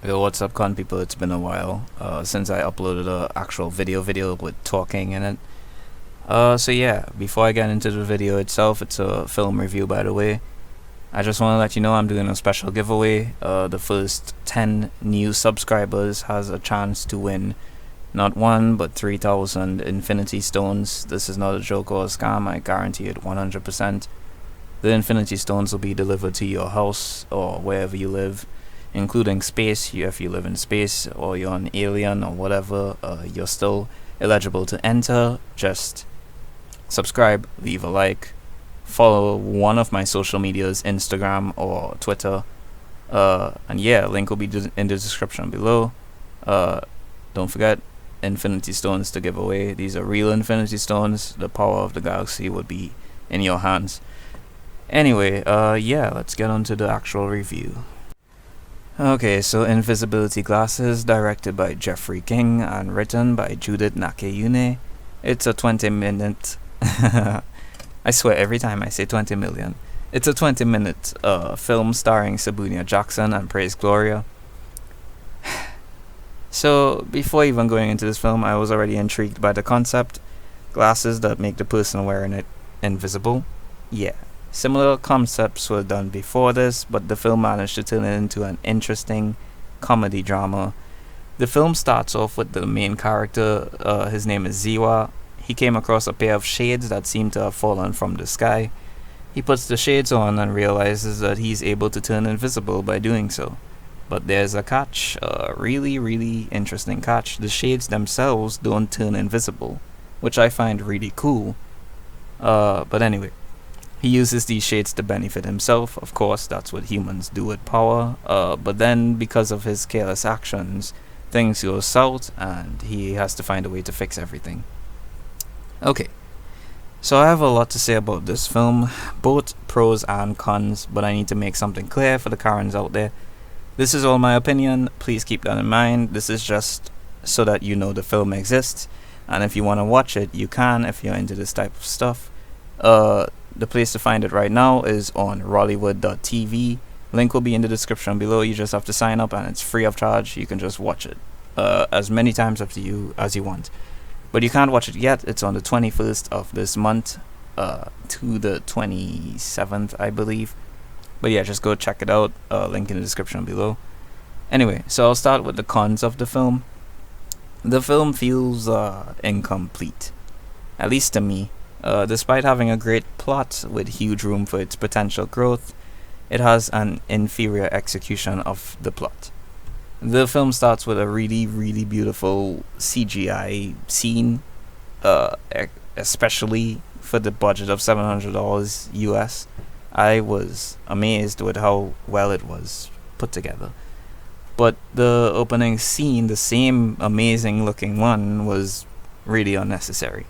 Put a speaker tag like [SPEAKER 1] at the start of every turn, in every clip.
[SPEAKER 1] Yo, what's up, con people? It's been a while since I uploaded a actual video with talking in it. So yeah, before I get into the video itself, it's a film review, by the way. I just want to let you know I'm doing a special giveaway. The first 10 new subscribers has a chance to win not one but 3,000 Infinity Stones. This is not a joke or a scam. I guarantee it 100%. The Infinity Stones will be delivered to your house or wherever you live, including space. If you live in space or you're an alien or whatever, you're still eligible to enter. Just subscribe, leave a like, follow one of my social medias, Instagram or Twitter, and yeah, link will be in the description below. Don't forget, Infinity Stones to give away. These are real Infinity Stones. The power of the galaxy would be in your hands. Anyway, yeah, let's get on to the actual review. Okay, so Invisibility Glasses, directed by Geofrey King and written by Judith Nakayune. It's a 20-minute... I swear every time I say 20 million. It's a 20-minute film starring Sebunya Jackson and praise Gloria. So, before even going into this film, I was already intrigued by the concept. Glasses that make the person wearing it invisible. Yeah. Similar concepts were done before this, but the film managed to turn it into an interesting comedy drama. The film starts off with the main character, his name is Ziwa. He came across a pair of shades that seem to have fallen from the sky. He puts the shades on and realizes that he's able to turn invisible by doing so. But there's a catch, a really interesting catch. The shades themselves don't turn invisible, which I find really cool. But anyway. He uses these shades to benefit himself. Of course, that's what humans do with power. But then, because of his careless actions, things go south and he has to find a way to fix everything. Okay, so I have a lot to say about this film, both pros and cons, but I need to make something clear for the Karens out there. This is all my opinion. Please keep that in mind. This is just so that you know the film exists, and if you want to watch it, you can if you're into this type of stuff. The place to find it right now is on rollywood.tv. Link will be in the description below. You just have to sign up and it's free of charge. You can just watch it as many times up to you as you want. But you can't watch it yet. It's on the 21st of this month to the 27th, I believe. But yeah, just go check it out. Link in the description below. Anyway, so I'll start with the cons of the film. The film feels incomplete, at least to me. Despite having a great plot with huge room for its potential growth, it has an inferior execution of the plot. The film starts with a really beautiful CGI scene, especially for the budget of $700 US. I was amazed with how well it was put together. But the opening scene, the same amazing looking one, was really unnecessary.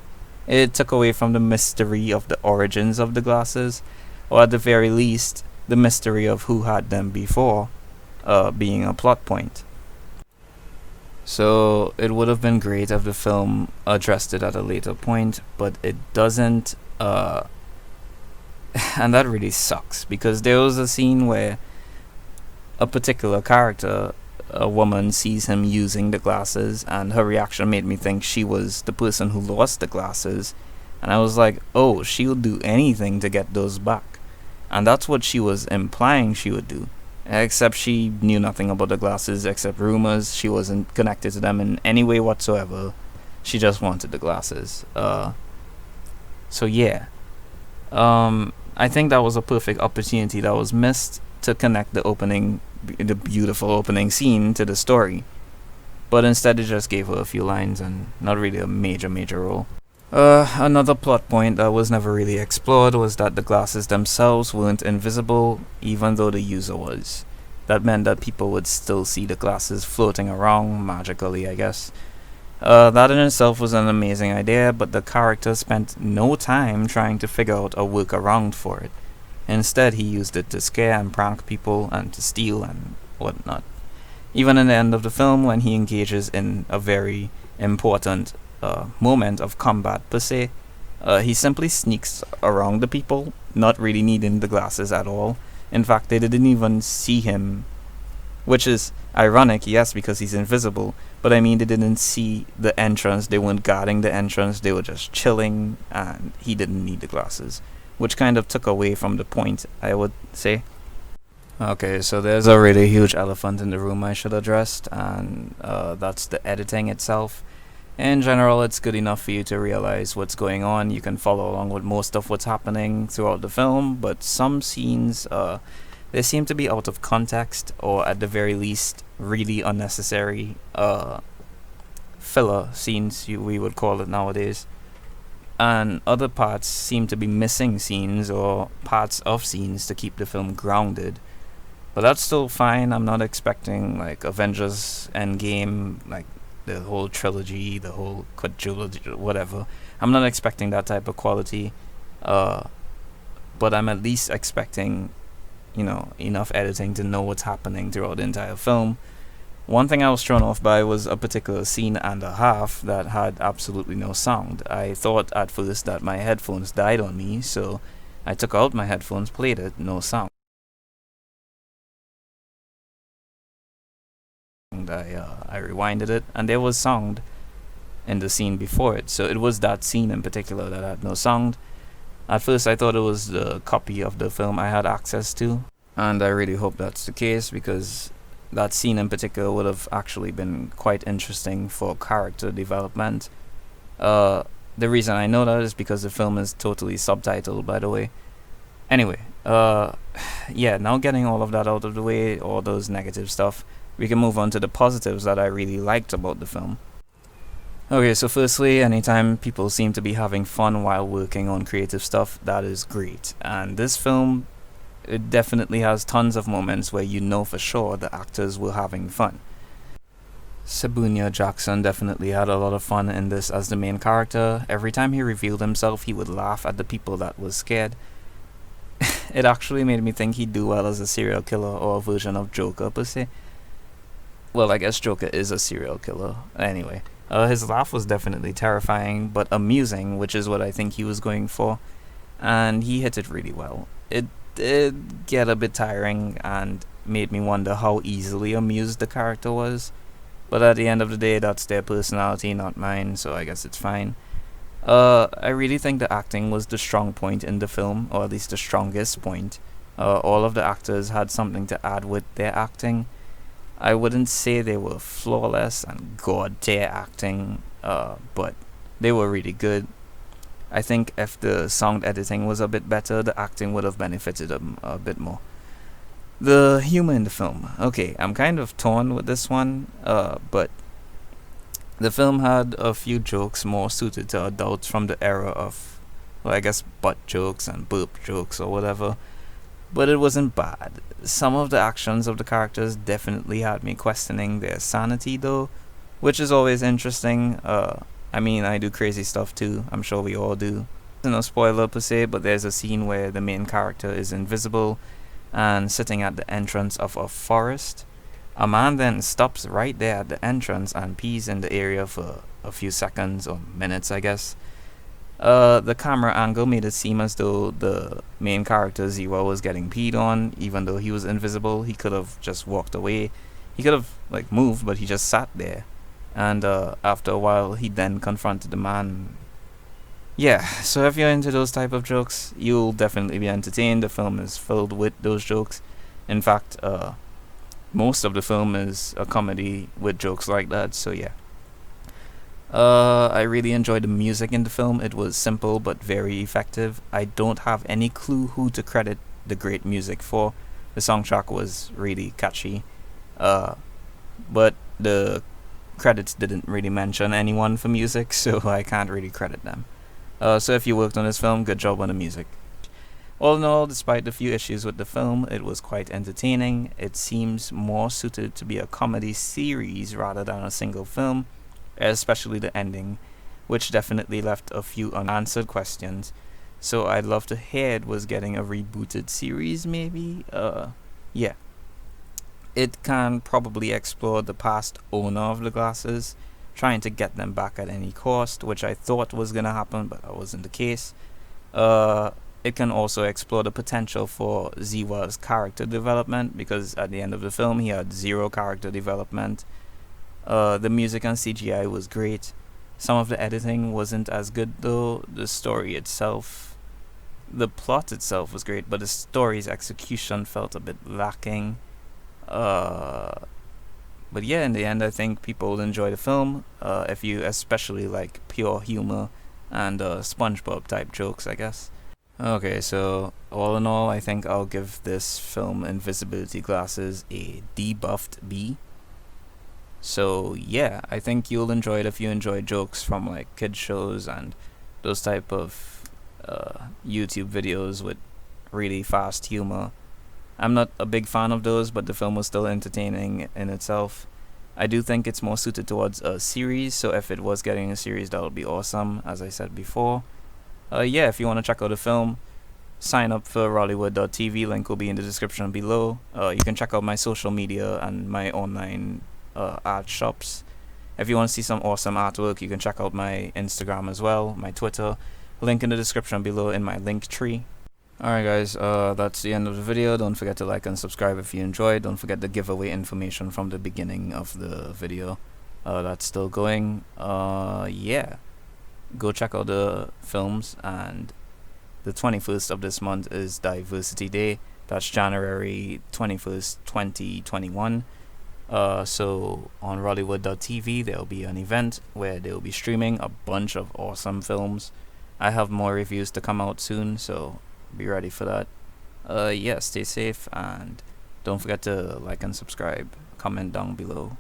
[SPEAKER 1] It took away from the mystery of the origins of the glasses, or at the very least, the mystery of who had them before, being a plot point. So it would have been great if the film addressed it at a later point, but it doesn't, and that really sucks, because there was a scene where a particular character, a woman, sees him using the glasses, and her reaction made me think she was the person who lost the glasses, and I was like, oh, she'll do anything to get those back. And that's what she was implying she would do, except she knew nothing about the glasses except rumors. She wasn't connected to them in any way whatsoever. She just wanted the glasses. So yeah, I think that was a perfect opportunity that was missed to connect the beautiful opening scene to the story, but instead it just gave her a few lines and not really a major role. Another plot point that was never really explored was that the glasses themselves weren't invisible, even though the user was. That meant that people would still see the glasses floating around magically, I guess. That in itself was an amazing idea, but the character spent no time trying to figure out a workaround for it. Instead, he used it to scare and prank people and to steal and whatnot. Even in the end of the film, when he engages in a very important moment of combat per se, he simply sneaks around the people, not really needing the glasses at all. In fact, they didn't even see him which is ironic, yes, because he's invisible. But I mean, they didn't see the entrance. They weren't guarding the entrance. They were just chilling, and he didn't need the glasses, which kind of took away from the point, I would say. Okay, so there's a really huge elephant in the room I should address, and that's the editing itself. In general, it's good enough for you to realize what's going on. You can follow along with most of what's happening throughout the film, but some scenes, they seem to be out of context, or at the very least, really unnecessary filler scenes, we would call it nowadays. And other parts seem to be missing scenes or parts of scenes to keep the film grounded. But that's still fine. I'm not expecting like Avengers Endgame, like the whole trilogy, the whole quadrilogy, whatever. I'm not expecting that type of quality. But I'm at least expecting, enough editing to know what's happening throughout the entire film. One thing I was thrown off by was a particular scene and a half that had absolutely no sound. I thought at first that my headphones died on me, so I took out my headphones, played it, no sound. I rewinded it, and there was sound in the scene before it. So it was that scene in particular that had no sound. At first, I thought it was the copy of the film I had access to, and I really hope that's the case, because that scene in particular would have actually been quite interesting for character development. The reason I know that is because the film is totally subtitled, by the way. Anyway, yeah, now getting all of that out of the way, all those negative stuff, we can move on to the positives that I really liked about the film. Okay, so firstly, anytime people seem to be having fun while working on creative stuff, that is great. And this film, it definitely has tons of moments where you know for sure the actors were having fun. Sebunya Jackson definitely had a lot of fun in this as the main character. Every time he revealed himself, he would laugh at the people that was scared. It actually made me think he'd do well as a serial killer or a version of Joker per se. Well, I guess Joker is a serial killer. Anyway, his laugh was definitely terrifying, but amusing, which is what I think he was going for. And he hit it really well. It did get a bit tiring and made me wonder how easily amused the character was. But at the end of the day, that's their personality, not mine, so I guess it's fine. I really think the acting was the strong point in the film, or at least the strongest point. All of the actors had something to add with their acting. I wouldn't say they were flawless and god-tier acting, but they were really good. I think if the sound editing was a bit better, the acting would have benefited them a bit more. The humor in the film. Okay, I'm kind of torn with this one, but the film had a few jokes more suited to adults from the era of, well, I guess butt jokes and burp jokes or whatever. But it wasn't bad. Some of the actions of the characters definitely had me questioning their sanity though, which is always interesting. I mean, I do crazy stuff too, I'm sure we all do. No spoiler per se, but there's a scene where the main character is invisible and sitting at the entrance of a forest. A man then stops right there at the entrance and pees in the area for a few seconds or minutes, I guess. The camera angle made it seem as though the main character Zero was getting peed on, even though he was invisible. He could have just walked away. He could have moved, but he just sat there. And after a while, he then confronted the man. Yeah, so if you're into those type of jokes, you'll definitely be entertained. The film is filled with those jokes. In fact, most of the film is a comedy with jokes like that. So yeah. I really enjoyed the music in the film. It was simple but very effective. I don't have any clue who to credit the great music for. The soundtrack was really catchy. But the credits didn't really mention anyone for music, so I can't really credit them. So if you worked on this film, good job on the music. All in all, despite the few issues with the film, it was quite entertaining. It seems more suited to be a comedy series rather than a single film, especially the ending, which definitely left a few unanswered questions. So I'd love to hear it was getting a rebooted series, maybe. Yeah. It can probably explore the past owner of the glasses, trying to get them back at any cost, which I thought was gonna happen, but that wasn't the case. it can also explore the potential for Ziwa's character development, because at the end of the film he had zero character development. The music and CGI was great. Some of the editing wasn't as good though. The story itself, the plot itself was great, but the story's execution felt a bit lacking. But yeah, in the end, I think people will enjoy the film if you especially like pure humor and SpongeBob type jokes, I guess. Okay, so all in all, I think I'll give this film Invisibility Glasses a debuffed B. So yeah, I think you'll enjoy it if you enjoy jokes from like kid shows and those type of YouTube videos with really fast humor. I'm not a big fan of those, but the film was still entertaining in itself. I do think it's more suited towards a series, so if it was getting a series, that would be awesome, as I said before. Yeah, if you want to check out the film, sign up for Rollywood.tv, link will be in the description below. You can check out my social media and my online art shops. If you want to see some awesome artwork, you can check out my Instagram as well, my Twitter, link in the description below in my link tree. Alright guys, that's the end of the video. Don't forget to like and subscribe if you enjoyed. Don't forget the giveaway information from the beginning of the video. That's still going. Yeah. Go check out the films, and the 21st of this month is Diversity Day. That's January 21st, 2021. So on Rollywood.tv there will be an event where they will be streaming a bunch of awesome films. I have more reviews to come out soon, so be ready for that. Yeah, stay safe and don't forget to like and subscribe, comment down below.